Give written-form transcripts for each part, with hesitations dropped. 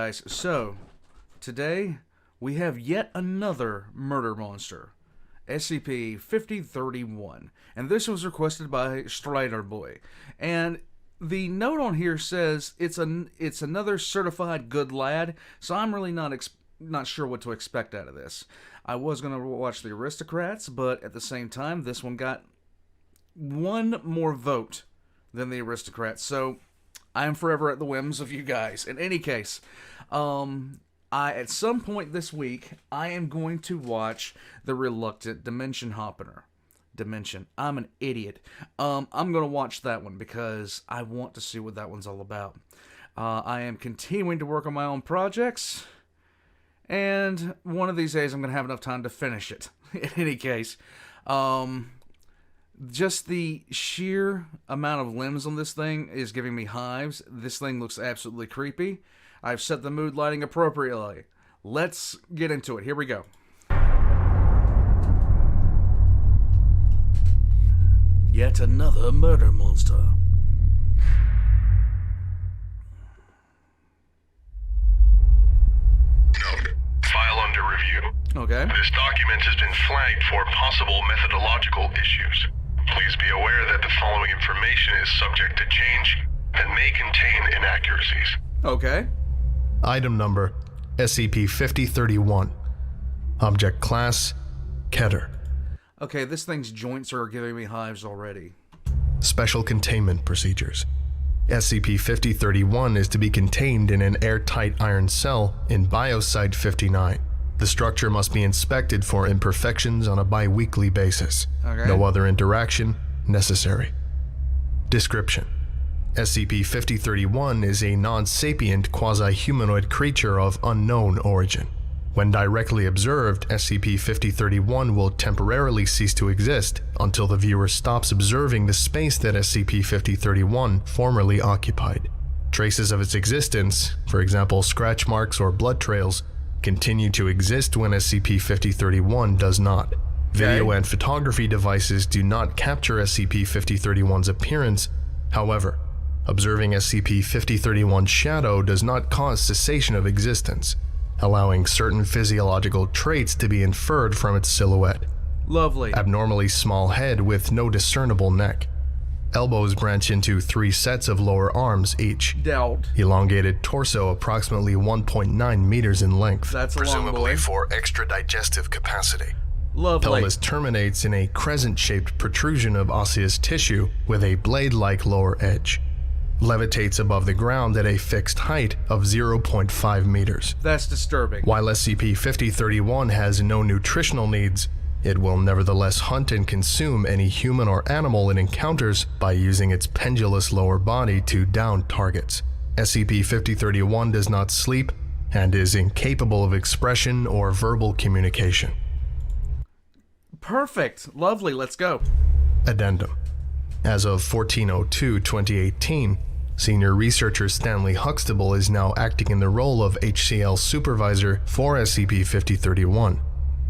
Guys, so today we have yet another murder monster, SCP-5031, and this was requested by Strider Boy. And the note on here says it's another certified good lad, so I'm really not sure what to expect out of this. I was gonna watch the Aristocrats, but at the same time, this one got one more vote than the Aristocrats, so I am forever at the whims of you guys. In any case, at some point this week, I am going to watch The Reluctant Dimension Hopper. I'm an idiot. I'm going to watch that one because I want to see what that one's all about. I am continuing to work on my own projects, and one of these days I'm going to have enough time to finish it. In any case, just the sheer amount of limbs on this thing is giving me hives. This thing looks absolutely creepy. I've set the mood lighting appropriately. Let's get into it. Here we go. Yet another murder monster. Note. File under review. Okay. This document has been flagged for possible methodological issues. Please be aware that the following information is subject to change and may contain inaccuracies. Okay. Item number, SCP-5031. Object Class, Keter. Okay, this thing's joints are giving me hives already. Special Containment Procedures. SCP-5031 is to be contained in an airtight iron cell in Biosite 59. The structure must be inspected for imperfections on a bi-weekly basis. Okay. No other interaction necessary. Description: SCP-5031 is a non-sapient quasi-humanoid creature of unknown origin. When directly observed, SCP-5031 will temporarily cease to exist until the viewer stops observing the space that SCP-5031 formerly occupied. Traces of its existence, for example scratch marks or blood trails, continue to exist when SCP-5031 does not. Video and photography devices do not capture SCP-5031's appearance. However, observing SCP-5031's shadow does not cause cessation of existence, allowing certain physiological traits to be inferred from its silhouette. Lovely. Abnormally small head with no discernible neck. Elbows branch into 3 sets of lower arms each. Doubt. Elongated torso approximately 1.9 meters in length. That's a long presumably boy. for extra digestive capacity. Lovely. Pelvis terminates in a crescent-shaped protrusion of osseous tissue with a blade-like lower edge. Levitates above the ground at a fixed height of 0.5 meters. That's disturbing. While SCP-5031 has no nutritional needs, it will nevertheless hunt and consume any human or animal it encounters by using its pendulous lower body to down targets. SCP-5031 does not sleep and is incapable of expression or verbal communication. Perfect. Lovely. Let's go. Addendum. As of 14/02/2018, Senior Researcher Stanley Huxtable is now acting in the role of HCL Supervisor for SCP-5031.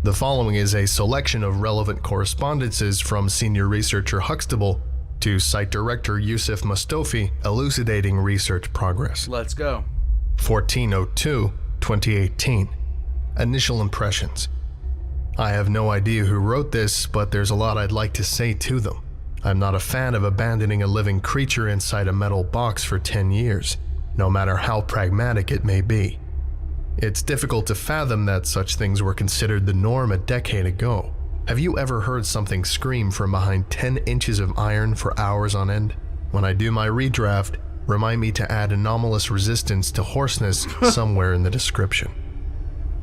The following is a selection of relevant correspondences from Senior Researcher Huxtable to Site Director Yusuf Mustofi elucidating research progress. Let's go. 14/02/2018. Initial impressions. I have no idea who wrote this, but there's a lot I'd like to say to them. I'm not a fan of abandoning a living creature inside a metal box for 10 years, no matter how pragmatic it may be. It's difficult to fathom that such things were considered the norm a decade ago. Have you ever heard something scream from behind 10 inches of iron for hours on end? When I do my redraft, remind me to add anomalous resistance to hoarseness somewhere in the description.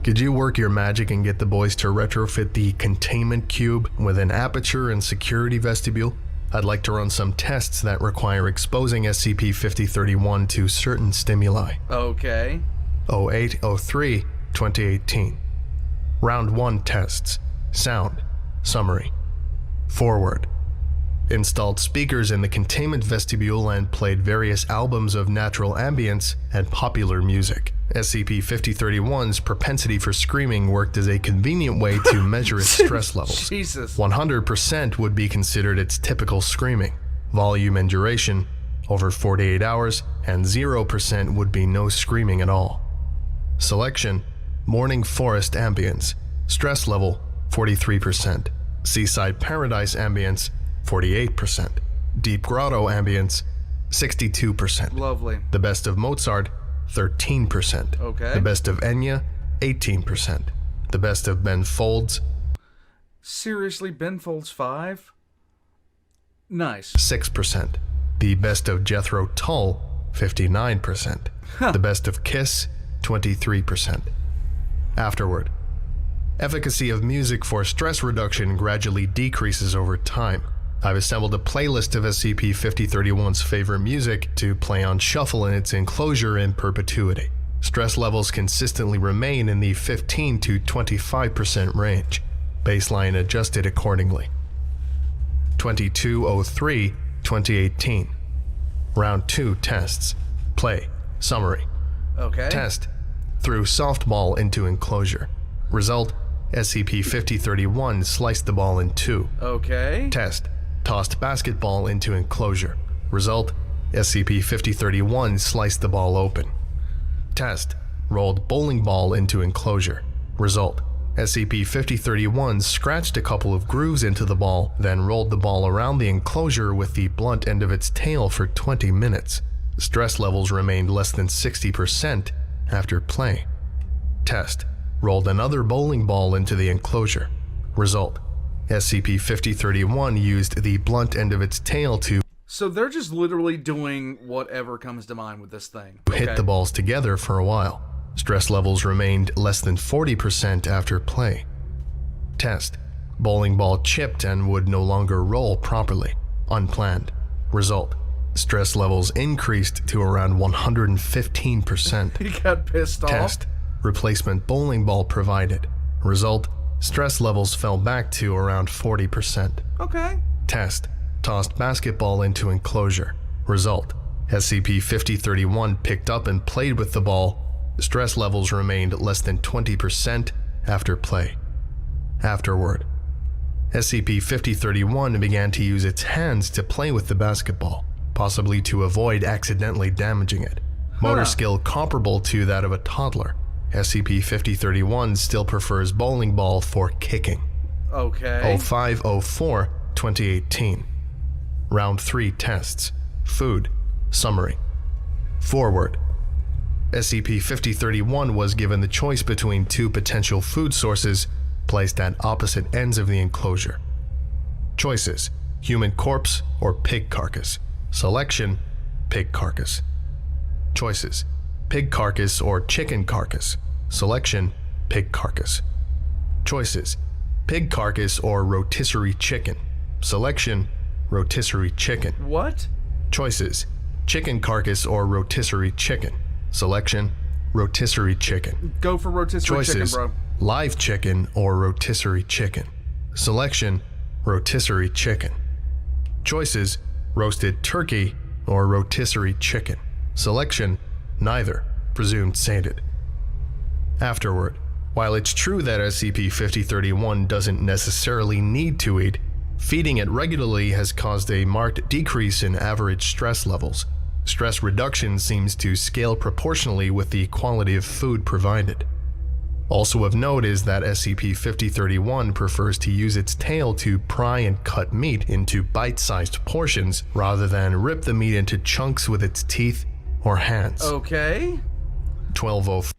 Could you work your magic and get the boys to retrofit the containment cube with an aperture and security vestibule? I'd like to run some tests that require exposing SCP-5031 to certain stimuli. Okay. 08/03/2018. Round 1 tests. Sound. Summary. Forward. Installed speakers in the containment vestibule and played various albums of natural ambience and popular music. SCP-5031's propensity for screaming worked as a convenient way to measure its stress levels. Jesus. 100% would be considered its typical screaming. Volume and duration, over 48 hours, and 0% would be no screaming at all. Selection: Morning Forest Ambience. Stress level: 43%. Seaside Paradise Ambience: 48%. Deep Grotto Ambience: 62%. Lovely. The Best of Mozart: 13%. Okay. The Best of Enya: 18%. The Best of Ben Folds: Seriously, Ben Folds 5? Nice. 6%. The Best of Jethro Tull: 59%. The Best of Kiss: 23%. Afterward. Efficacy of music for stress reduction gradually decreases over time. I've assembled a playlist of SCP-5031's favorite music to play on shuffle in its enclosure in perpetuity. Stress levels consistently remain in the 15 to 25% range. Baseline adjusted accordingly. 2203-2018. Round 2 tests. Play. Summary. Okay. Test. Threw softball into enclosure. Result: SCP-5031 sliced the ball in two. Okay. Test. Tossed basketball into enclosure. Result: SCP-5031 sliced the ball open. Test. Rolled bowling ball into enclosure. Result: SCP-5031 scratched a couple of grooves into the ball, then rolled the ball around the enclosure with the blunt end of its tail for 20 minutes. Stress levels remained less than 60% after play. Test. Rolled another bowling ball into the enclosure. Result: SCP-5031 used the blunt end of its tail to So they're just literally doing whatever comes to mind with this thing. hit the balls together for a while. Stress levels remained less than 40% after play. Test. Bowling ball chipped and would no longer roll properly. Unplanned. Result: stress levels increased to around 115%. He got pissed off. Test. Replacement bowling ball provided. Result: stress levels fell back to around 40%. Okay. Test. Tossed basketball into enclosure. Result: SCP-5031 picked up and played with the ball. Stress levels remained less than 20% after play. Afterward. SCP-5031 began to use its hands to play with the basketball, possibly to avoid accidentally damaging it. Motor skill comparable to that of a toddler. SCP-5031 still prefers bowling ball for kicking. Okay. 0504-2018. Round 3 tests. Food. Summary. Forward. SCP-5031 was given the choice between two potential food sources placed at opposite ends of the enclosure. Choices: human corpse or pig carcass. Selection: pig carcass. Choices: pig carcass or chicken carcass. Selection: pig carcass. Choices: pig carcass or rotisserie chicken. Selection: rotisserie chicken. What? Choices: chicken carcass or rotisserie chicken. Selection: rotisserie chicken. Go for rotisserie Choices: chicken, bro. live chicken or rotisserie chicken. Selection: rotisserie chicken. Choices: roasted turkey or rotisserie chicken. Selection: neither, presumed sated. Afterward. While it's true that SCP-5031 doesn't necessarily need to eat, feeding it regularly has caused a marked decrease in average stress levels. Stress reduction seems to scale proportionally with the quality of food provided. Also of note is that SCP-5031 prefers to use its tail to pry and cut meat into bite-sized portions rather than rip the meat into chunks with its teeth or hands. Okay. 1204.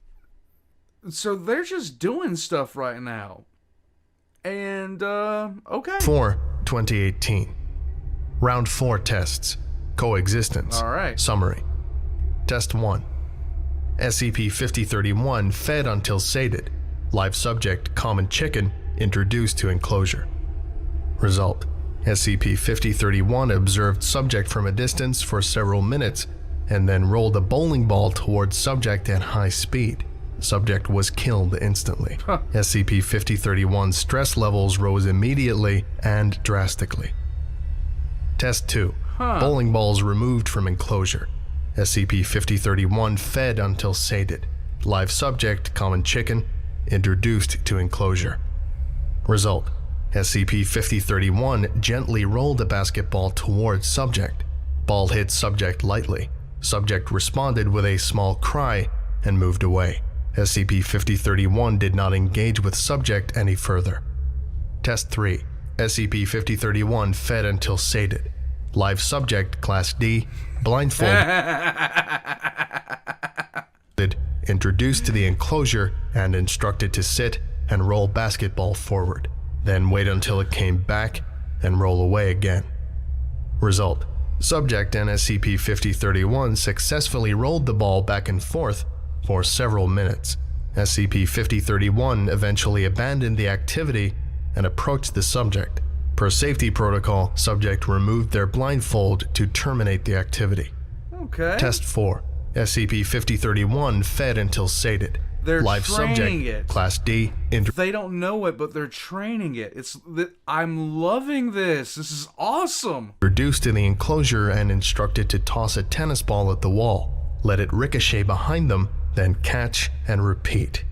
So they're just doing stuff right now. And, okay. 4-2018. Round 4 tests. Coexistence. All right. Summary. Test 1. SCP-5031 fed until sated. Live subject, common chicken, introduced to enclosure. Result. SCP-5031 observed subject from a distance for several minutes and then rolled a bowling ball towards subject at high speed. Subject was killed instantly. SCP-5031's stress levels rose immediately and drastically. Test 2. Bowling balls removed from enclosure. SCP-5031 fed until sated. Live subject, common chicken, introduced to enclosure. Result. SCP-5031 gently rolled a basketball towards subject. Ball hit subject lightly. Subject responded with a small cry and moved away. SCP-5031 did not engage with subject any further. Test 3. SCP-5031 fed until sated. Live subject, Class D, blindfolded, introduced to the enclosure and instructed to sit and roll basketball forward, then wait until it came back and roll away again. Result: subject and SCP-5031 successfully rolled the ball back and forth for several minutes. SCP-5031 eventually abandoned the activity and approached the subject. Per safety protocol, subject removed their blindfold to terminate the activity. Okay. Test 4. SCP-5031 fed until sated. They're Live training subject, it. Class D, They don't know it, but they're training it. I'm loving this. This is awesome. introduced to the enclosure and instructed to toss a tennis ball at the wall, let it ricochet behind them, then catch and repeat.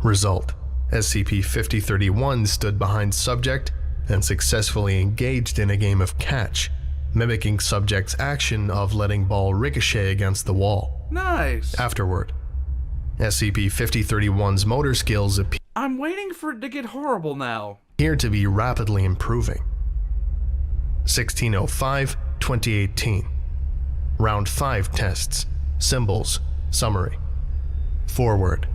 Result: SCP-5031 stood behind subject and successfully engaged in a game of catch, mimicking subject's action of letting ball ricochet against the wall. Nice. Afterward, SCP-5031's motor skills I'm waiting for it to get horrible now. appear to be rapidly improving. 1605-2018. Round 5 tests. Symbols. Summary. Forward.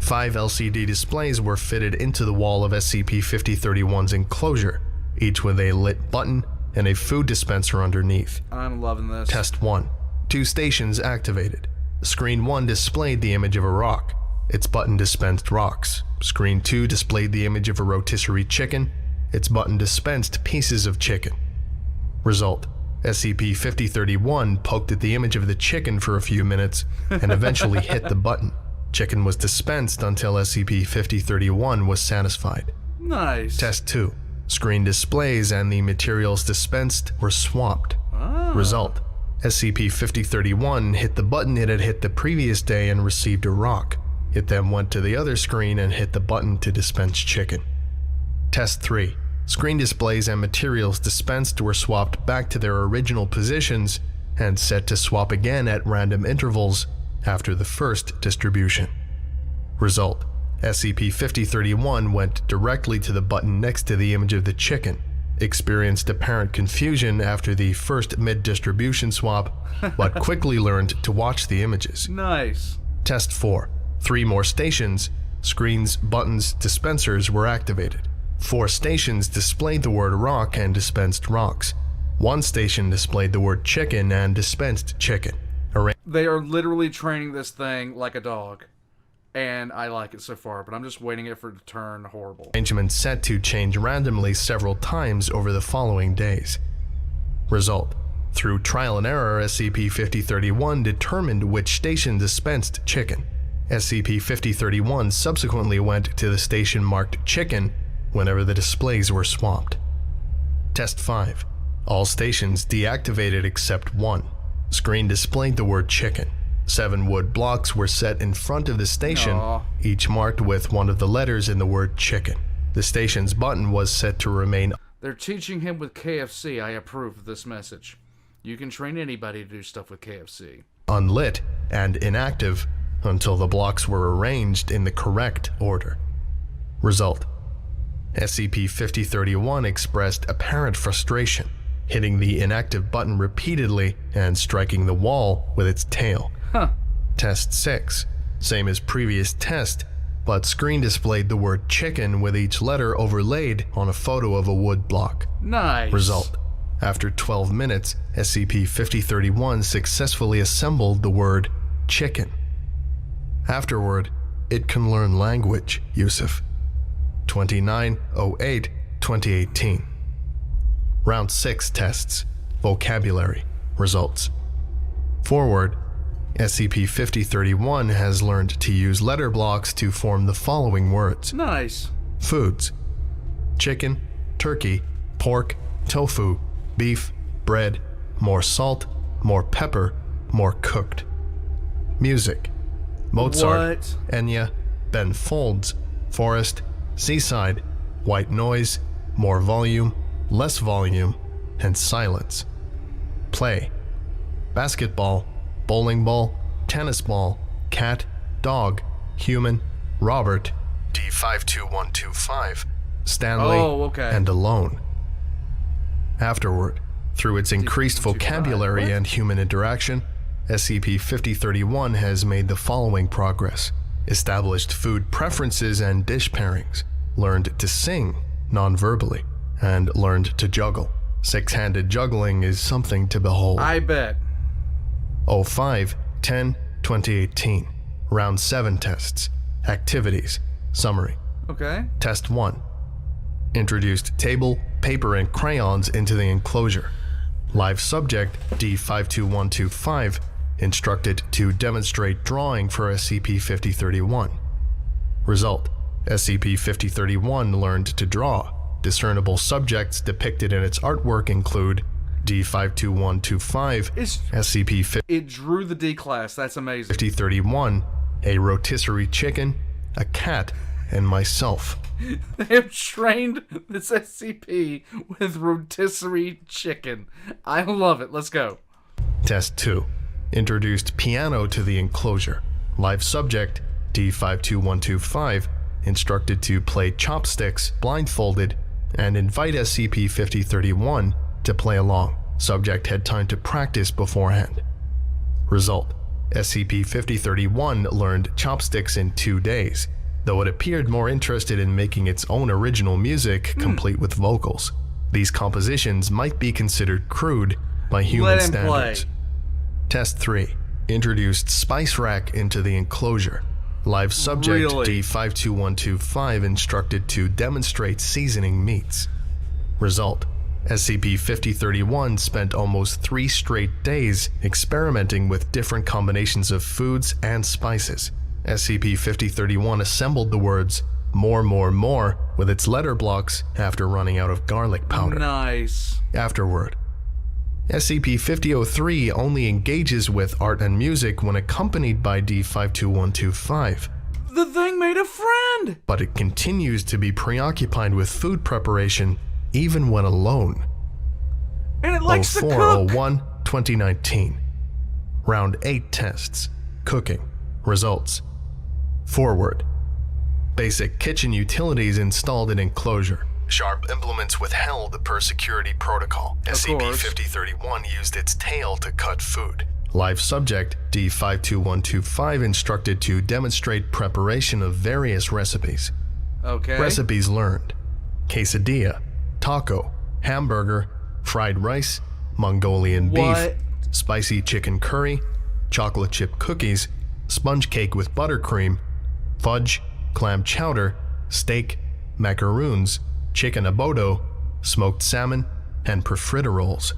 5 LCD displays were fitted into the wall of SCP-5031's enclosure, each with a lit button and a food dispenser underneath. I'm loving this. Test 1. 2 stations activated. Screen 1 displayed the image of a rock. Its button dispensed rocks. Screen 2 displayed the image of a rotisserie chicken. Its button dispensed pieces of chicken. Result: SCP-5031 poked at the image of the chicken for a few minutes and eventually hit the button. Chicken was dispensed until SCP-5031 was satisfied. Nice. Test 2. Screen displays and the materials dispensed were swapped. Result: SCP-5031 hit the button it had hit the previous day and received a rock. It then went to the other screen and hit the button to dispense chicken. Test 3. Screen displays and materials dispensed were swapped back to their original positions and set to swap again at random intervals after the first distribution. Result: SCP-5031 went directly to the button next to the image of the chicken, experienced apparent confusion after the first mid-distribution swap, but quickly learned to watch the images. Nice. Test 4. 3 more stations, screens, buttons, dispensers were activated. 4 stations displayed the word rock and dispensed rocks. 1 station displayed the word chicken and dispensed chicken. They are literally training this thing like a dog. And I like it so far, but I'm just waiting for it to turn horrible. Arrangement set to change randomly several times over the following days. Result: through trial and error, SCP-5031 determined which station dispensed chicken. SCP-5031 subsequently went to the station marked chicken whenever the displays were swapped. Test 5. All stations deactivated except 1. Screen displayed the word chicken. 7 wood blocks were set in front of the station, each marked with one of the letters in the word chicken. The station's button was set to remain. They're teaching him with KFC. I approve of this message. You can train anybody to do stuff with KFC. Unlit and inactive until the blocks were arranged in the correct order. Result: SCP-5031 expressed apparent frustration, hitting the inactive button repeatedly and striking the wall with its tail. Test 6. Same as previous test, but screen displayed the word chicken with each letter overlaid on a photo of a wood block. Nice. Result: after 12 minutes, SCP-5031 successfully assembled the word chicken. Afterward, it can learn language, Yusuf. 29/08/2018. Round 6 tests. Vocabulary. Results. Forward, SCP-5031 has learned to use letter blocks to form the following words. Nice. Foods: chicken, turkey, pork, tofu, beef, bread, more salt, more pepper, more cooked. Music: Mozart, What? Enya, Ben Folds, Forest, Seaside, White Noise, More Volume, Less Volume, and Silence. Play: basketball, bowling ball, tennis ball, cat, dog, Human, Robert, D52125, Stanley, and alone. Afterward, through its increased vocabulary and human interaction, SCP-5031 has made the following progress: established food preferences and dish pairings, learned to sing non-verbally, and learned to juggle. Six-handed juggling is something to behold. I bet. 05-10-2018. Round 7 tests. Activities. Summary. Okay. Test 1. Introduced table, paper, and crayons into the enclosure. Live subject D52125 instructed to demonstrate drawing for SCP-5031. Result: SCP-5031 learned to draw. Discernible subjects depicted in its artwork include D52125, SCP-5031, It drew the D class. That's amazing. a rotisserie chicken, a cat, and myself. They have trained this SCP with rotisserie chicken. I love it. Let's go. Test 2. Introduced piano to the enclosure. Live subject D52125 instructed to play chopsticks blindfolded and invite SCP-5031 to play along. Subject had time to practice beforehand. Result: SCP-5031 learned chopsticks in 2 days, though it appeared more interested in making its own original music complete with vocals. These compositions might be considered crude by human standards. Test 3. Introduced spice rack into the enclosure. Live subject D52125 instructed to demonstrate seasoning meats. Result: SCP-5031 spent almost 3 straight days experimenting with different combinations of foods and spices. SCP-5031 assembled the words "more, more, more" with its letter blocks after running out of garlic powder. Nice. Afterward, SCP-5003 only engages with art and music when accompanied by D52125. The thing made a friend! But it continues to be preoccupied with food preparation even when alone. And it likes to cook! 04/01/2019. Round 8 tests. Cooking. Results. Forward. Basic kitchen utilities installed in enclosure. Sharp implements withheld per security protocol. SCP-5031 used its tail to cut food. Live subject D52125 instructed to demonstrate preparation of various recipes. Okay. Recipes learned: quesadilla, taco, hamburger, fried rice, Mongolian beef, spicy chicken curry, chocolate chip cookies, sponge cake with buttercream, fudge, clam chowder, steak, macaroons, chicken abodo, smoked salmon, and profiteroles.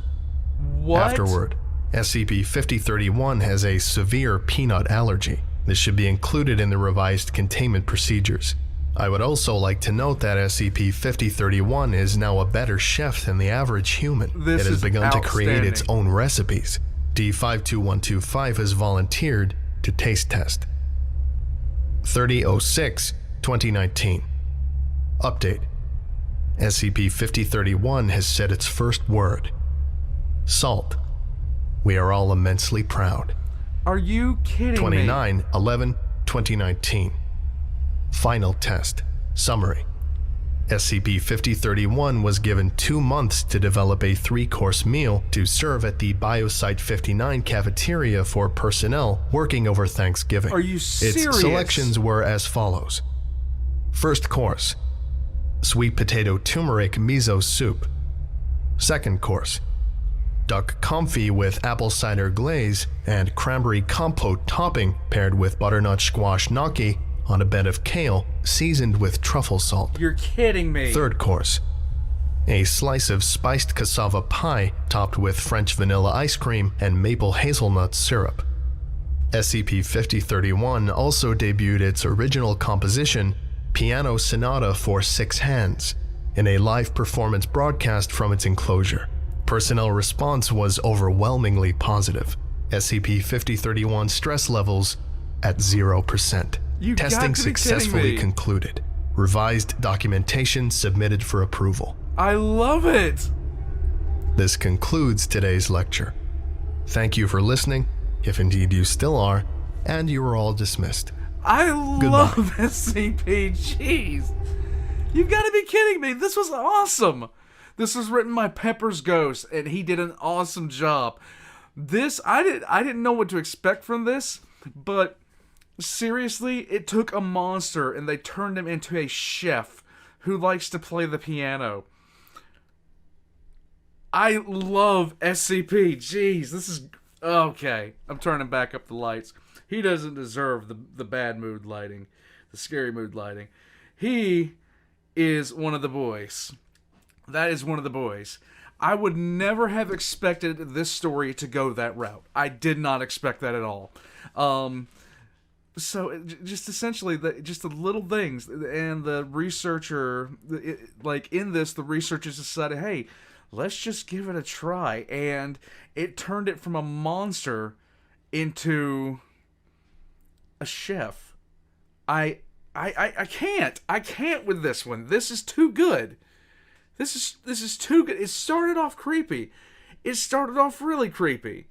What? Afterward, SCP-5031 has a severe peanut allergy. This should be included in the revised containment procedures. I would also like to note that SCP-5031 is now a better chef than the average human. It has begun to create its own recipes. D52125 has volunteered to taste test. 30/06/2019. Update. SCP-5031 has said its first word. Salt. We are all immensely proud. Are you kidding me? 29/11/2019. Final test. Summary. SCP-5031 was given 2 months to develop a 3-course meal to serve at the Biosite-59 cafeteria for personnel working over Thanksgiving. Are you serious? Its selections were as follows. First course: sweet potato turmeric miso soup. Second course: duck confit with apple cider glaze and cranberry compote topping paired with butternut squash gnocchi on a bed of kale seasoned with truffle salt. You're kidding me. Third course: a slice of spiced cassava pie topped with French vanilla ice cream and maple hazelnut syrup. SCP-5031 also debuted its original composition, Piano Sonata for 6 Hands, in a live performance broadcast from its enclosure. Personnel response was overwhelmingly positive. SCP-5031 stress levels at 0%. Testing successfully concluded. Revised documentation submitted for approval. I love it! This concludes today's lecture. Thank you for listening, if indeed you still are, and you are all dismissed. I love SCP. Jeez. You've got to be kidding me. This was awesome. This was written by Pepper's Ghost, and he did an awesome job. This, I didn't know what to expect from this, but seriously, it took a monster and they turned him into a chef who likes to play the piano. I love SCP. Jeez, this is... Okay, I'm turning back up the lights. He doesn't deserve the bad mood lighting, the scary mood lighting. He is one of the boys. That is one of the boys. I would never have expected this story to go that route. I did not expect that at all. So just essentially, just the little things, and the researcher, like in this, the researchers decided, hey, let's just give it a try, and it turned it from a monster into a chef. I can't with this one. This is too good. This is too good. It started off creepy. It started off really creepy.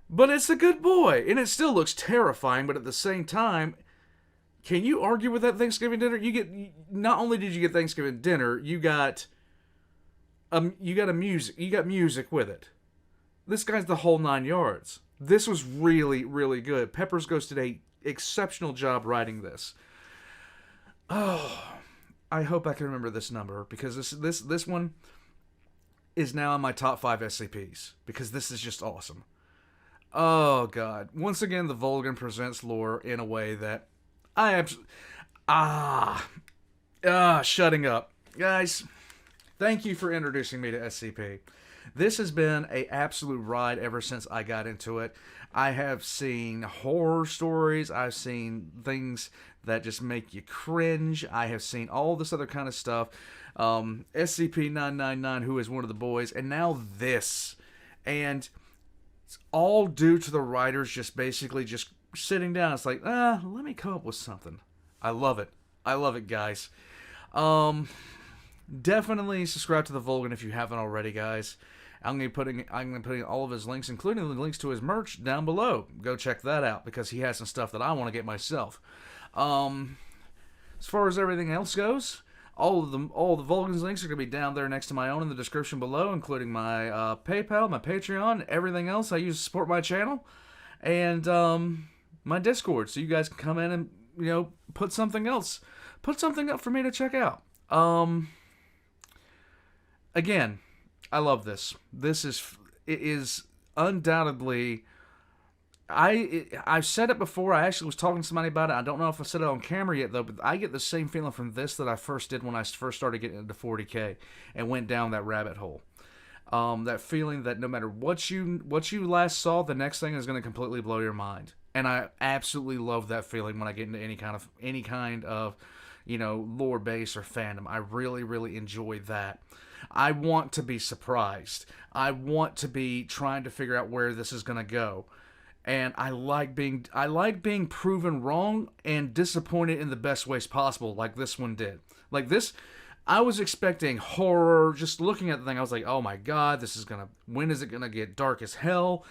But it's a good boy, and it still looks terrifying, but at the same time, can you argue with that Thanksgiving dinner? Not only did you get Thanksgiving dinner, you got music with it. This guy's the whole 9 yards. This was really, really good. Pepper's Ghost did a exceptional job writing this. Oh, I hope I can remember this number, because this one is now in my top 5 SCPs, because this is just awesome. Oh god. Once again, TheVolgun presents lore in a way that I shutting up. Guys, thank you for introducing me to SCP. This has been an absolute ride ever since I got into it. I have seen horror stories. I've seen things that just make you cringe. I have seen all this other kind of stuff. SCP-999, who is one of the boys, and now this. And it's all due to the writers just basically just sitting down. It's like, let me come up with something. I love it. I love it, guys. Definitely subscribe to TheVolgun if you haven't already, guys. I'm gonna be putting all of his links, including the links to his merch, down below. Go check that out, because he has some stuff that I want to get myself. As far as everything else goes, all the Volgun's links are gonna be down there next to my own in the description below, including my PayPal, my Patreon, everything else I use to support my channel, and my Discord, so you guys can come in and put something up for me to check out. Again, I love this. It is undoubtedly. I've said it before. I actually was talking to somebody about it. I don't know if I said it on camera yet, though, but I get the same feeling from this that I first did when I first started getting into 40K and went down that rabbit hole. That feeling that no matter what you last saw, the next thing is going to completely blow your mind. And I absolutely love that feeling when I get into any kind of lore base or fandom. I really, really enjoy that. I want to be surprised. I want to be trying to figure out where this is going to go. And I like being proven wrong and disappointed in the best ways possible, like this one did. Like this, I was expecting horror. Just looking at the thing, I was like, oh my god, when is it gonna get dark as hell?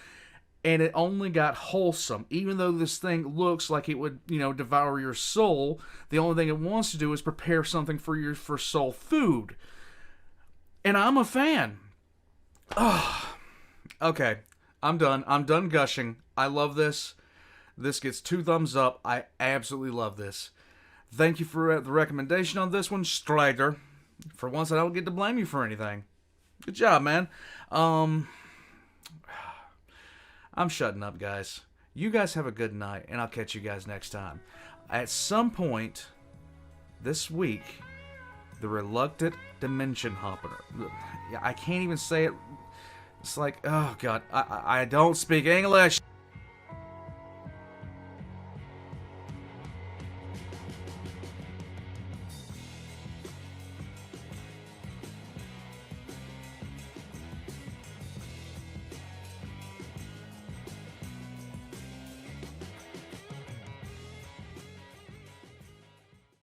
And it only got wholesome. Even though this thing looks like it would, devour your soul, the only thing it wants to do is prepare something for soul food. And I'm a fan. Oh, okay. I'm done. I'm done gushing. I love this. This gets 2 thumbs up. I absolutely love this. Thank you for the recommendation on this one, Strider. For once, I don't get to blame you for anything. Good job, man. I'm shutting up, guys. You guys have a good night, and I'll catch you guys next time. At some point this week, the Reluctant Dimension Hopper. I can't even say it. It's like, oh god, I don't speak English.